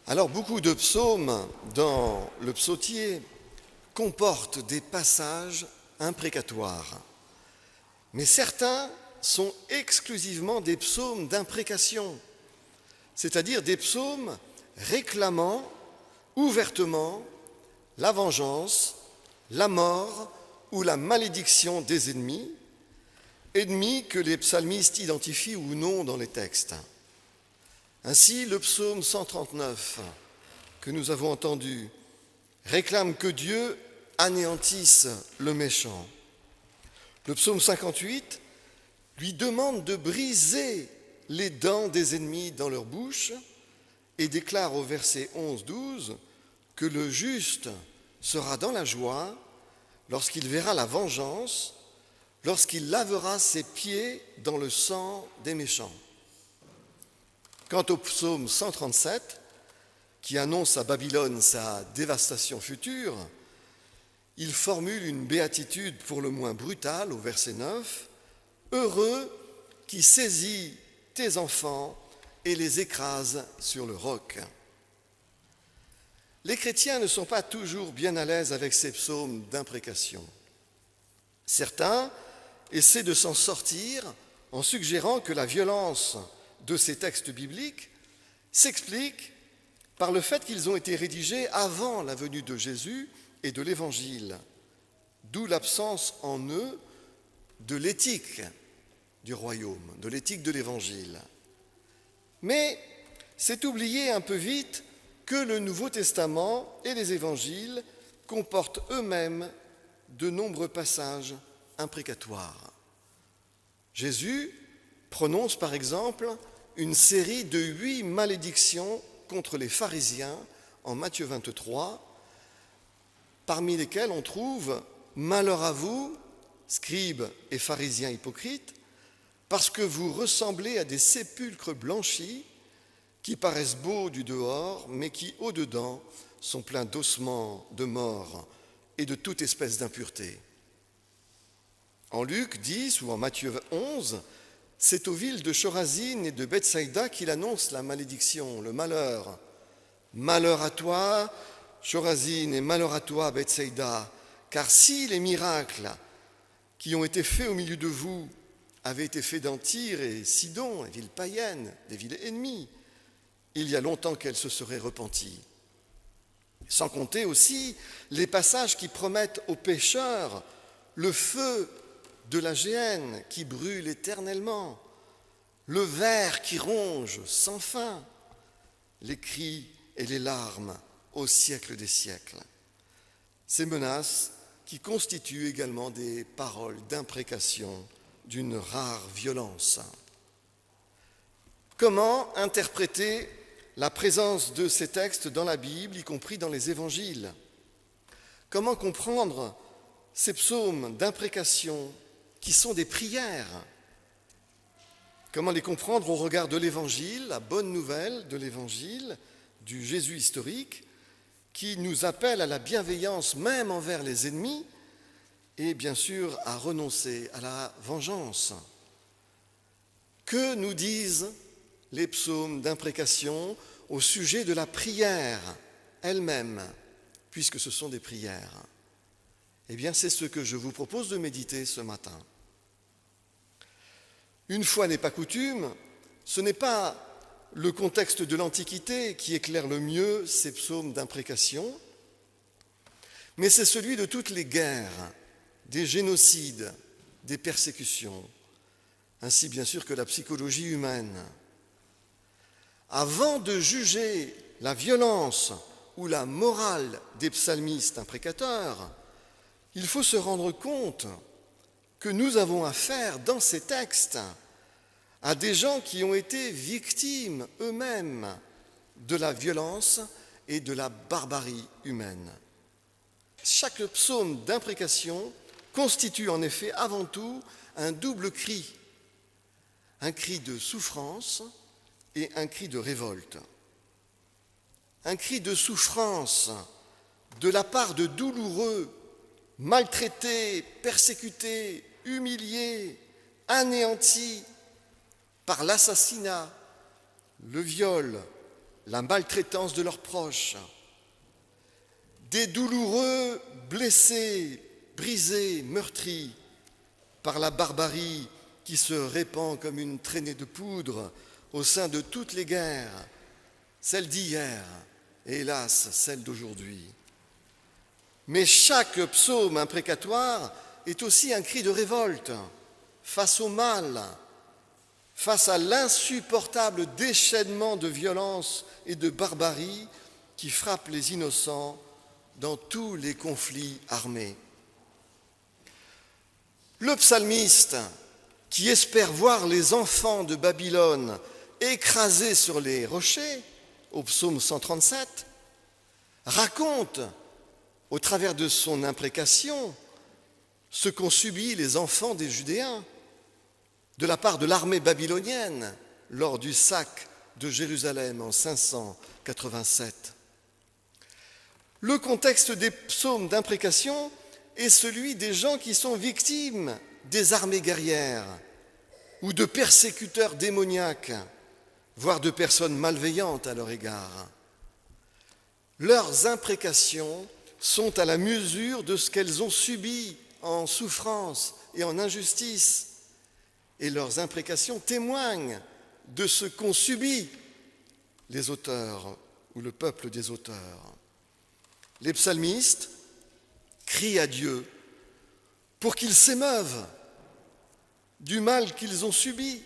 Alors, beaucoup de psaumes dans le psautier comportent des passages imprécatoires, mais certains sont exclusivement des psaumes d'imprécation, c'est-à-dire des psaumes réclamant ouvertement la vengeance, la mort ou la malédiction des ennemis que les psalmistes identifient ou non dans les textes. Ainsi, le psaume 139 que nous avons entendu réclame que Dieu anéantisse le méchant. Le psaume 58 lui demande de briser les dents des ennemis dans leur bouche et déclare au verset 11-12 que le juste sera dans la joie lorsqu'il verra la vengeance, lorsqu'il lavera ses pieds dans le sang des méchants. Quant au psaume 137, qui annonce à Babylone sa dévastation future, il formule une béatitude pour le moins brutale au verset 9, « Heureux qui saisit tes enfants et les écrase sur le roc ». Les chrétiens ne sont pas toujours bien à l'aise avec ces psaumes d'imprécation. Certains essaient de s'en sortir en suggérant que la violence de ces textes bibliques s'explique par le fait qu'ils ont été rédigés avant la venue de Jésus et de l'Évangile, d'où l'absence en eux de l'éthique du royaume, de l'éthique de l'Évangile. Mais c'est oublier un peu vite que le Nouveau Testament et les Évangiles comportent eux-mêmes de nombreux passages imprécatoires. Jésus prononce par exemple une série de 8 malédictions contre les pharisiens en Matthieu 23, parmi lesquelles on trouve « Malheur à vous, scribes et pharisiens hypocrites, parce que vous ressemblez à des sépulcres blanchis qui paraissent beaux du dehors, mais qui au-dedans sont pleins d'ossements de mort et de toute espèce d'impureté. » En Luc 10 ou en Matthieu 11, c'est aux villes de Chorazine et de Bethsaïda qu'il annonce la malédiction, le malheur. « Malheur à toi, Chorazine, et malheur à toi, Bethsaïda, car si les miracles qui ont été faits au milieu de vous avaient été faits dans Tyr et Sidon, des villes païennes, des villes ennemies, il y a longtemps qu'elles se seraient repenties. » Sans compter aussi les passages qui promettent aux pécheurs le feu de la géhenne qui brûle éternellement, le ver qui ronge sans fin, les cris et les larmes au siècle des siècles. Ces menaces qui constituent également des paroles d'imprécation d'une rare violence. Comment interpréter la présence de ces textes dans la Bible, y compris dans les évangiles? Comment comprendre ces psaumes d'imprécation qui sont des prières? Comment les comprendre au regard de l'Évangile, la bonne nouvelle de l'Évangile, du Jésus historique, qui nous appelle à la bienveillance même envers les ennemis et bien sûr à renoncer à la vengeance? Que nous disent les psaumes d'imprécation au sujet de la prière elle-même, puisque ce sont des prières? Eh bien, c'est ce que je vous propose de méditer ce matin. Une fois n'est pas coutume, ce n'est pas le contexte de l'Antiquité qui éclaire le mieux ces psaumes d'imprécation, mais c'est celui de toutes les guerres, des génocides, des persécutions, ainsi bien sûr que la psychologie humaine. Avant de juger la violence ou la morale des psalmistes imprécateurs, il faut se rendre compte que nous avons affaire dans ces textes à des gens qui ont été victimes eux-mêmes de la violence et de la barbarie humaine. Chaque psaume d'imprécation constitue en effet avant tout un double cri, un cri de souffrance et un cri de révolte. Un cri de souffrance de la part de douloureux, maltraités, persécutés, humiliés, anéantis par l'assassinat, le viol la maltraitance de leurs proches, des douloureux blessés, brisés, meurtris par la barbarie qui se répand comme une traînée de poudre au sein de toutes les guerres, celle d'hier et hélas celle d'aujourd'hui. Mais chaque psaume imprécatoire est aussi un cri de révolte face au mal, face à l'insupportable déchaînement de violence et de barbarie qui frappe les innocents dans tous les conflits armés. Le psalmiste, qui espère voir les enfants de Babylone écrasés sur les rochers, au psaume 137, raconte, au travers de son imprécation, ce qu'ont subi les enfants des Judéens de la part de l'armée babylonienne lors du sac de Jérusalem en 587. Le contexte des psaumes d'imprécation est celui des gens qui sont victimes des armées guerrières ou de persécuteurs démoniaques, voire de personnes malveillantes à leur égard. Leurs imprécations sont à la mesure de ce qu'elles ont subi en souffrance et en injustice, et leurs imprécations témoignent de ce qu'ont subi les auteurs ou le peuple des auteurs. Les psalmistes crient à Dieu pour qu'il s'émeuve du mal qu'ils ont subi,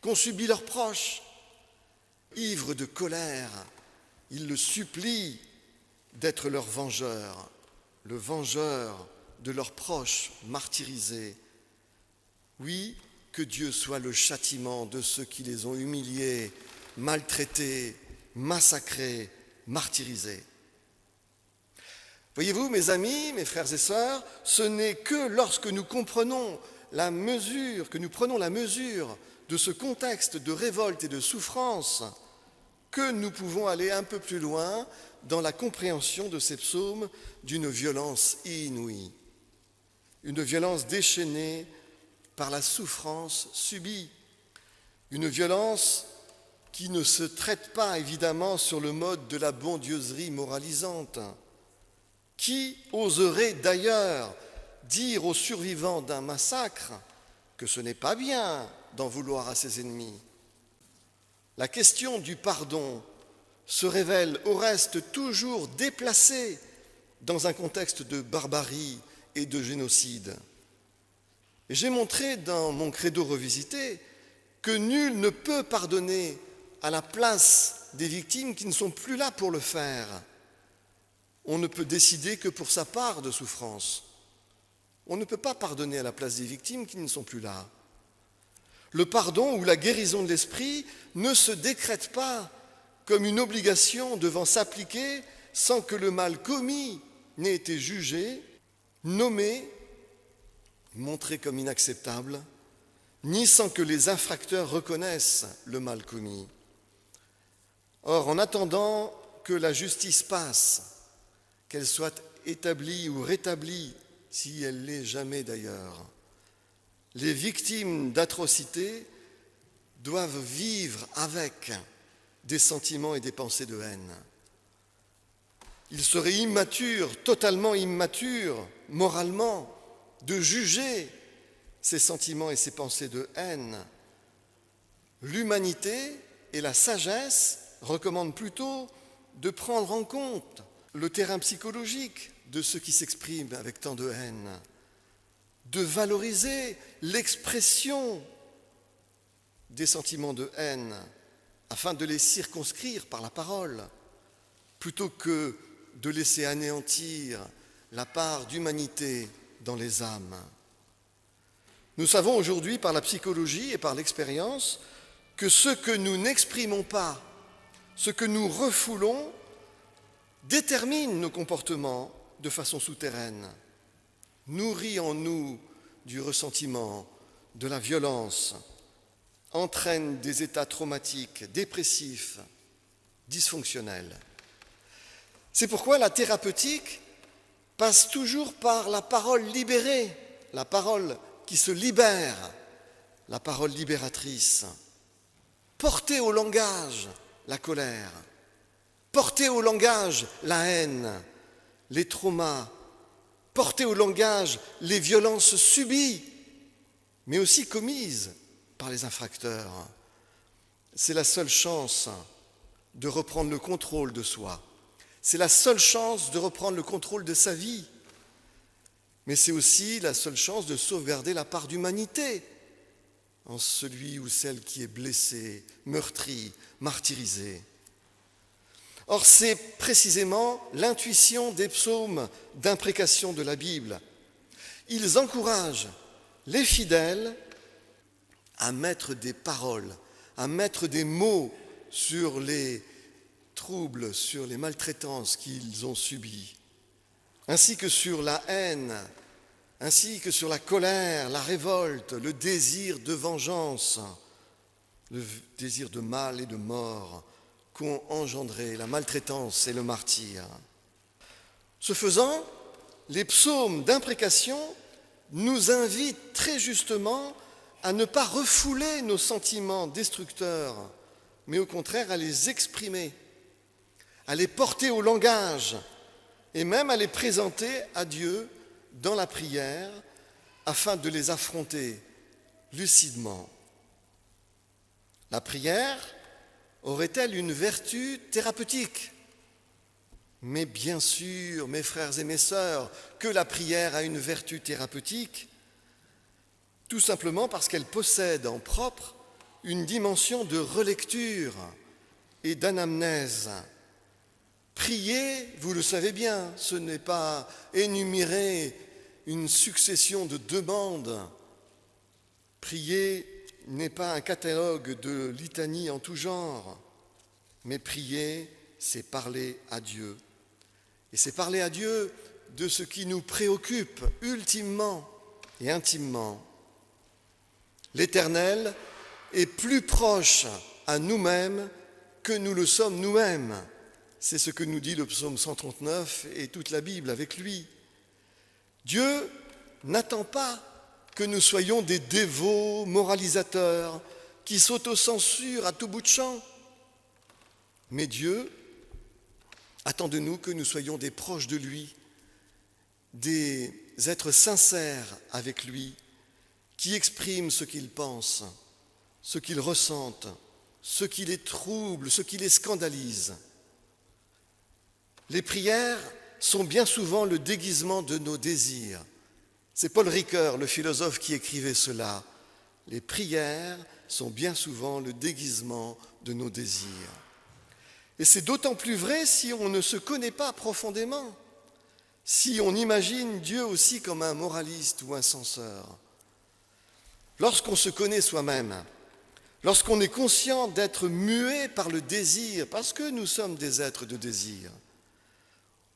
qu'ont subi leurs proches. Ivres de colère, ils le supplient d'être leur vengeur, le vengeur de leurs proches martyrisés. Oui, que Dieu soit le châtiment de ceux qui les ont humiliés, maltraités, massacrés, martyrisés. Voyez-vous, mes amis, mes frères et sœurs, ce n'est que lorsque nous comprenons la mesure, que nous prenons la mesure de ce contexte de révolte et de souffrance que nous pouvons aller un peu plus loin dans la compréhension de ces psaumes d'une violence inouïe, une violence déchaînée par la souffrance subie, une violence qui ne se traite pas évidemment sur le mode de la bondieuserie moralisante. Qui oserait d'ailleurs dire aux survivants d'un massacre que ce n'est pas bien d'en vouloir à ses ennemis? La question du pardon se révèle au reste toujours déplacée dans un contexte de barbarie et de génocide. Et j'ai montré dans mon credo revisité que nul ne peut pardonner à la place des victimes qui ne sont plus là pour le faire. On ne peut décider que pour sa part de souffrance. On ne peut pas pardonner à la place des victimes qui ne sont plus là. Le pardon ou la guérison de l'esprit ne se décrète pas comme une obligation devant s'appliquer sans que le mal commis n'ait été jugé, nommé, montré comme inacceptable, ni sans que les infracteurs reconnaissent le mal commis. Or, en attendant que la justice passe, qu'elle soit établie ou rétablie, si elle l'est jamais d'ailleurs, les victimes d'atrocités doivent vivre avec des sentiments et des pensées de haine. Il serait immature, totalement immature, moralement, de juger ces sentiments et ces pensées de haine. L'humanité et la sagesse recommandent plutôt de prendre en compte le terrain psychologique de ceux qui s'expriment avec tant de haine, de valoriser l'expression des sentiments de haine afin de les circonscrire par la parole, plutôt que de laisser anéantir la part d'humanité dans les âmes. Nous savons aujourd'hui par la psychologie et par l'expérience que ce que nous n'exprimons pas, ce que nous refoulons, détermine nos comportements de façon souterraine, nourrit en nous du ressentiment, de la violence, entraîne des états traumatiques, dépressifs, dysfonctionnels. C'est pourquoi la thérapeutique passe toujours par la parole libérée, la parole qui se libère, la parole libératrice, portée au langage, la colère, porter au langage la haine, les traumas, porter au langage les violences subies, mais aussi commises par les infracteurs. C'est la seule chance de reprendre le contrôle de soi. C'est la seule chance de reprendre le contrôle de sa vie. Mais c'est aussi la seule chance de sauvegarder la part d'humanité en celui ou celle qui est blessé, meurtri, martyrisé. Or, c'est précisément l'intuition des psaumes d'imprécation de la Bible. Ils encouragent les fidèles à mettre des paroles, à mettre des mots sur les troubles, sur les maltraitances qu'ils ont subies, ainsi que sur la haine, ainsi que sur la colère, la révolte, le désir de vengeance, le désir de mal et de mort qu'ont engendré la maltraitance et le martyre. Ce faisant, les psaumes d'imprécation nous invitent très justement à ne pas refouler nos sentiments destructeurs, mais au contraire à les exprimer, à les porter au langage et même à les présenter à Dieu dans la prière afin de les affronter lucidement. La prière aurait-elle une vertu thérapeutique ? Mais bien sûr, mes frères et mes sœurs, que la prière a une vertu thérapeutique, tout simplement parce qu'elle possède en propre une dimension de relecture et d'anamnèse. Prier, vous le savez bien, ce n'est pas énumérer une succession de demandes. Prier n'est pas un catalogue de litanies en tout genre, mais prier, c'est parler à Dieu. Et c'est parler à Dieu de ce qui nous préoccupe ultimement et intimement. L'Éternel est plus proche à nous-mêmes que nous le sommes nous-mêmes. C'est ce que nous dit le psaume 139 et toute la Bible avec lui. Dieu n'attend pas que nous soyons des dévots moralisateurs qui s'autocensurent à tout bout de champ. Mais Dieu attend de nous que nous soyons des proches de lui, des êtres sincères avec lui, qui expriment ce qu'ils pensent, ce qu'ils ressentent, ce qui les trouble, ce qui les scandalise. Les prières sont bien souvent le déguisement de nos désirs. C'est Paul Ricoeur, le philosophe, qui écrivait cela. Les prières sont bien souvent le déguisement de nos désirs. Et c'est d'autant plus vrai si on ne se connaît pas profondément, si on imagine Dieu aussi comme un moraliste ou un censeur. Lorsqu'on se connaît soi-même, lorsqu'on est conscient d'être muet par le désir, parce que nous sommes des êtres de désir,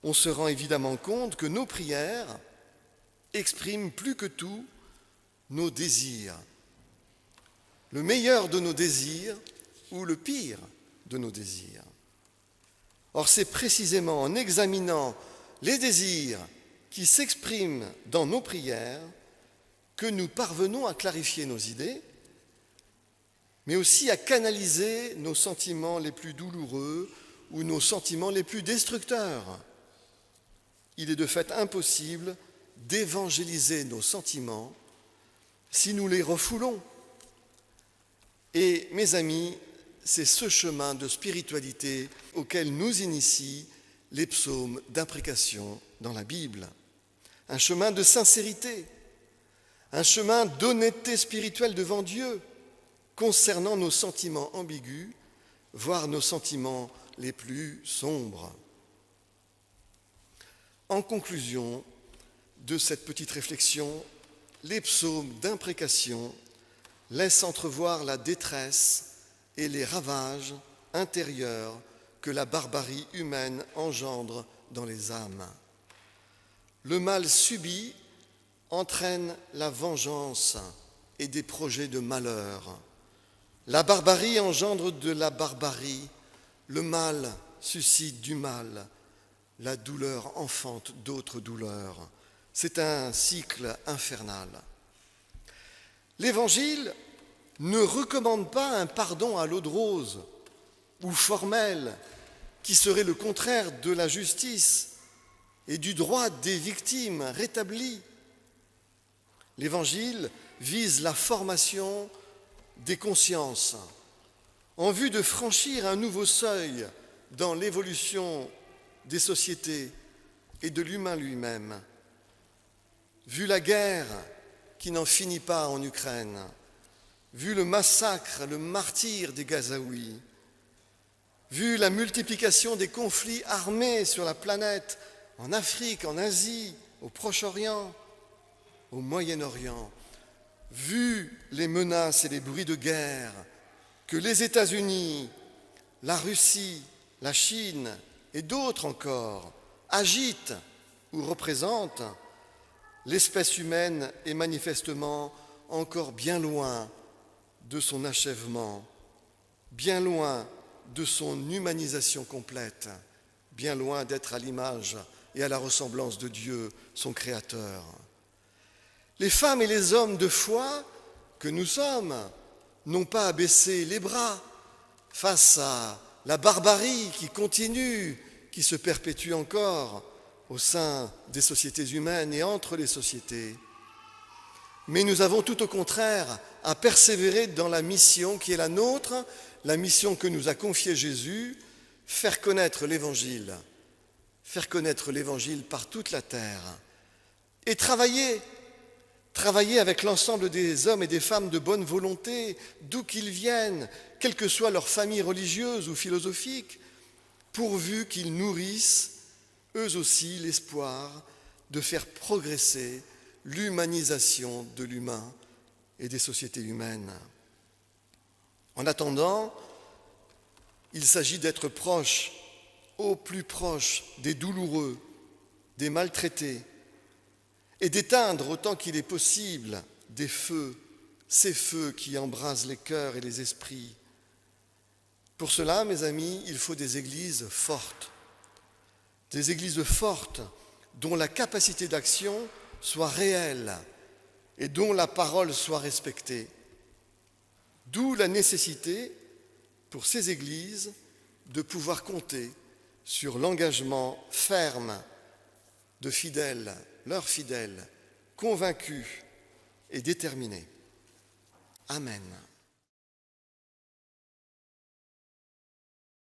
on se rend évidemment compte que nos prières expriment plus que tout nos désirs, le meilleur de nos désirs ou le pire de nos désirs. Or, c'est précisément en examinant les désirs qui s'expriment dans nos prières que nous parvenons à clarifier nos idées, mais aussi à canaliser nos sentiments les plus douloureux ou nos sentiments les plus destructeurs. Il est de fait impossible d'évangéliser nos sentiments si nous les refoulons. Et mes amis, c'est ce chemin de spiritualité auquel nous initient les psaumes d'imprécation dans la Bible. Un chemin de sincérité, un chemin d'honnêteté spirituelle devant Dieu concernant nos sentiments ambigus, voire nos sentiments les plus sombres. En conclusion de cette petite réflexion, les psaumes d'imprécation laissent entrevoir la détresse et les ravages intérieurs que la barbarie humaine engendre dans les âmes. Le mal subi entraîne la vengeance et des projets de malheur. La barbarie engendre de la barbarie, le mal suscite du mal, la douleur enfante d'autres douleurs. C'est un cycle infernal. L'Évangile ne recommande pas un pardon à l'eau de rose, ou formelle, qui serait le contraire de la justice et du droit des victimes rétabli. L'Évangile vise la formation des consciences en vue de franchir un nouveau seuil dans l'évolution des sociétés et de l'humain lui-même. Vu la guerre qui n'en finit pas en Ukraine, vu le massacre, le martyre des Gazaouis, vu la multiplication des conflits armés sur la planète, en Afrique, en Asie, au Proche-Orient, au Moyen-Orient, vu les menaces et les bruits de guerre que les États-Unis, la Russie, la Chine et d'autres encore agitent ou représentent, l'espèce humaine est manifestement encore bien loin de son achèvement, bien loin de son humanisation complète, bien loin d'être à l'image et à la ressemblance de Dieu, son Créateur. Les femmes et les hommes de foi que nous sommes n'ont pas à baisser les bras face à la barbarie qui continue, qui se perpétue encore au sein des sociétés humaines et entre les sociétés. Mais nous avons tout au contraire à persévérer dans la mission qui est la nôtre, la mission que nous a confiée Jésus, faire connaître l'Évangile par toute la terre et travailler avec l'ensemble des hommes et des femmes de bonne volonté, d'où qu'ils viennent, quelle que soit leur famille religieuse ou philosophique, pourvu qu'ils nourrissent eux aussi l'espoir de faire progresser l'humanisation de l'humain et des sociétés humaines. En attendant, il s'agit d'être proche, au plus proche des douloureux, des maltraités, et d'éteindre autant qu'il est possible des feux, ces feux qui embrasent les cœurs et les esprits. Pour cela, mes amis, il faut des églises fortes dont la capacité d'action soit réelle et dont la parole soit respectée. D'où la nécessité pour ces églises de pouvoir compter sur l'engagement ferme de fidèles, leurs fidèles, convaincus et déterminés. Amen.